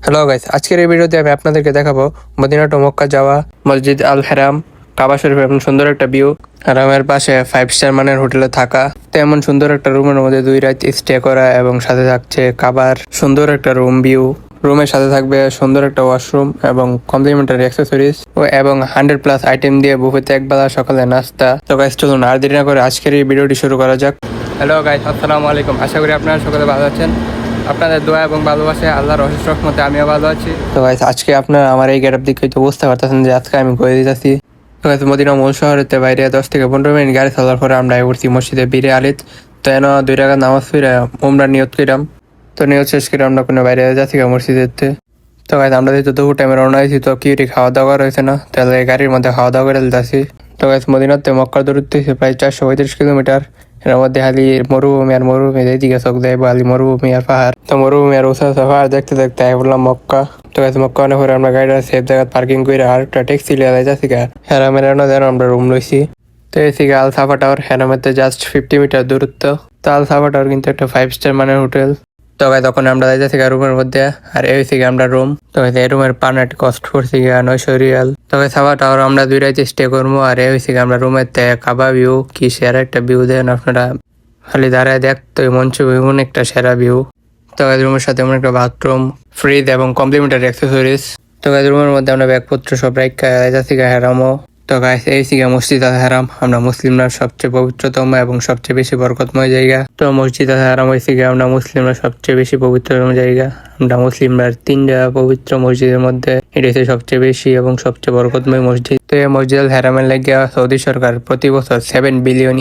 Hello guys, আজকের এই ভিডিওতে আমি আপনাদেরকে দেখাবো মদিনা টু মক্কা যাওয়া মসজিদ আল হারাম, কাবা শরীফ, এমন সুন্দর একটা ভিউ। হারামের পাশে 5 স্টার মানের হোটেলে থাকা, তেমন সুন্দর একটা রুমের মধ্যে 2 রাত স্টে করা, এবং সাথে থাকছে কাবার সুন্দর একটা রুম ভিউ। রুমের সাথে থাকবে সুন্দর একটা ওয়াশরুম এবং কমপ্লিমেন্টারি অ্যাক্সেসরিজ এবং 100+ আইটেম দিয়ে বুফেতে একবেলা সকালে নাস্তা। তো গাইস চলুন আর দেরি না করে আজকের এই ভিডিওটি শুরু করা যাক। হ্যালো গাইস, আসসালামু আলাইকুম। আশা করি আপনারা সকলে ভালো আছেন। আপনাদের দোয়া এবং ভালোবাসে আল্লাহর অশেষ রহমতে আমিও ভালো আছি। তো গাইস আজকে আপনারা আমার এই গেটআপ দেখে তো বুঝতে পারতেছেন যে আজকে আমি ঘুরে দিতেছি। তো গাইস মদিনা মূল শহরেতে বাইরে 10 থেকে 15 মিনিট গাড়ি চলার পরে আমরা উঠছি মসজিদে বীরে আলিদ। তো এনে 2 টাকা নামাজ পড়ে উমরা নিয়ত করিলাম। তো নিয়ত শেষ করে আমরা কোনো বাইরে যাচ্ছি মসজিদেতে। তো গাইস আমরা যেহেতু দুপুর টাইমে রওনা হয়েছি, তো কি খাওয়া দাওয়া রয়েছে না, তাহলে গাড়ির মধ্যে খাওয়া দাওয়া করে দিতেছি। তো গাইস মদিনাতে মক্কার দূরত্ব প্রায় 435 কিলোমিটার। এর মধ্যে খালি মরুভূমি আর মরুভূমি, এইদিকে চোখ দেয় খালি মরুভূমি আর পাহাড়। তো মরুভূমি আর উঁচা পাহাড় দেখতে দেখতে আই বললাম মক্কা। তো গাইস মক্কা অনেক পরে আমরা গাড়িটা সেফ জায়গা পার্কিং করে আর একটা ট্যাক্সি লিয়ে যাচ্ছি হেরামের যেন আমরা রুম লইছি। তো এসি আল সাফা টাওয়ার, হেরামেতে জাস্ট 50 মিটার দূরত্ব। তো আল সাফা টাওয়ার কিন্তু একটা 5 স্টার মানের হোটেল। তো গাইস তখন আমরা যাচ্ছি রুমের মধ্যে, আর এই আমরা রুম। তো গাইস এই রুমের পার নাইট কস্ট পড়ছে 900 রিয়াল। তো গাইস সাফা টাওয়ার আমরা 2 রাত স্টে করবো, আর এই আমরা রুমের কাবা ভিউ কি সেরা একটা ভিউ দেন আপনারা, খালি দাঁড়ায় দেখতো মঞ্চ এমন একটা সেরা ভিউ। তো গাইস রুমের সাথে এমন একটা বাথরুম, ফ্রিজ এবং কমপ্লিমেন্টারি অ্যাক্সেসরিজ। তো গাইস রুমের মধ্যে আমরা ব্যাগপত্র সব রাখা যাচ্ছি হেরামও। তো গাইস এই মসজিদ আল হারাম, আমরা মুসলিমরা সবচেয়ে পবিত্রতম এবং সবচেয়ে বেশি বরকতময় জায়গা। তো মসজিদ আল হারাম হয়েছে আমরা মুসলিমরা সবচেয়ে বেশি পবিত্রতম জায়গা। আমরা মুসলিমরা 3টা পবিত্র মসজিদের মধ্যে এটা হচ্ছে সবচেয়ে বেশি এবং সবচেয়ে বরকতময় মসজিদ। তো এই মসজিদ আল হারামের লাগিয়া সৌদি সরকার প্রতি বছর $7 বিলিয়ন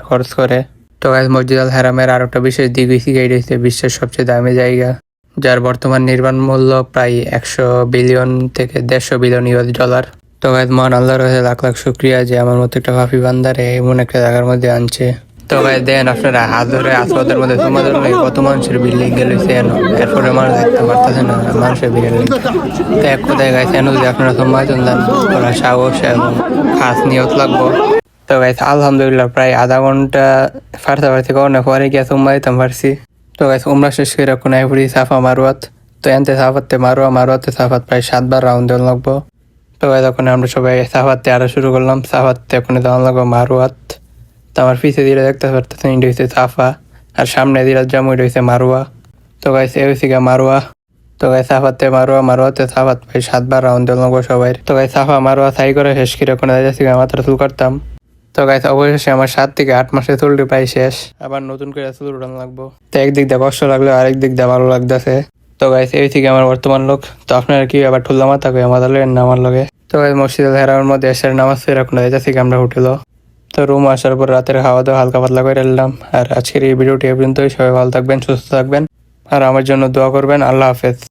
খরচ করে। তো গাইস মসজিদ আল হারামের আর একটা বিশেষ দিক হচ্ছে বিশ্বের সবচেয়ে দামি জায়গা, যার বর্তমান নির্মাণ মূল্য প্রায় 100 বিলিয়ন থেকে 150 বিলিয়ন ডলার। তো গাইস মহান আল্লাহর কাছে লাখ লাখ শুকরিয়া যে আমার মতো একটা পাপী বান্দারে এমন একটা জায়গার মধ্যে আনছে। তো গাইস দেন আপনারা হাত ধরে আসবাদের মধ্যে তোমাদের কত মানুষের বিল্ডিং গেলেছে, এরপরে মানুষ দেখতে পারতেছে না মানুষের বিল্ডিং। তো এক কথায় গাইস এন যদি আপনারা সময় দেন ওরা সাহস এবং খাস নিয়ত লাগবো। তো গাইস আলহামদুলিল্লাহ প্রায় আধা ঘন্টা ফার্স্ট করার পরে গিয়ে সময় দিতাম পারছি। তো গাইস উমরা শেষ করে কোনো পড়ি সাফা মারুয়াত। তো এনতে সাফাতে মারুয়াতে সাফাত প্রায় 7 বার রাউন্ড দেওয়া লাগবো। তো গাইস তখন আমরা সবাই সাফাতে আরো শুরু করলাম। সাফাতে ওখানে দেওয়া লাগবো মারুয়াত। তো আমার পিছিয়ে দিলে দেখতে পারতেছেন এটা হচ্ছে সাফা, আর সামনে দিলে যেমন এটা হচ্ছে মারুয়া। তো গাইস এই হচ্ছে মারুয়া। তো গাইস সাফাতে মারুয়াতে সাফাত প্রায় 7 বার রাউন্ড দেওয়া লাগবো সবাই। তো গাইস সাফা মারুয়া সাই করে শেষ করে ওখানে যাচ্ছি মাত্র চুল করতাম। তো গাইস অবশেষে আমার 7 থেকে 8 মাসের চুলটি প্রায় শেষ, আবার নতুন করে চুল উঠানো লাগবো। তো একদিক দিয়ে কষ্ট লাগলো, আরেক দিক দিয়ে ভালো লাগতেছে। তো গাইস এই থেকে আমার বর্তমান লোক। তো আপনারা কি আবার ঠুল্লা মাথা কই আমাদের আমার লগে। তো গাইস মসজিদ আল হারামের মধ্যে এসের নামাজ পড়ে এখন যাইতেছি আমরা হোটেলও। তো রুম আসার পর রাতের খাওয়া দাওয়া হালকা পাতলা করে এলাম। আর আজকের এই ভিডিওটি পর্যন্তই। সবাই ভালো থাকবেন, সুস্থ থাকবেন, আর আমার জন্য দোয়া করবেন। আল্লাহ হাফেজ।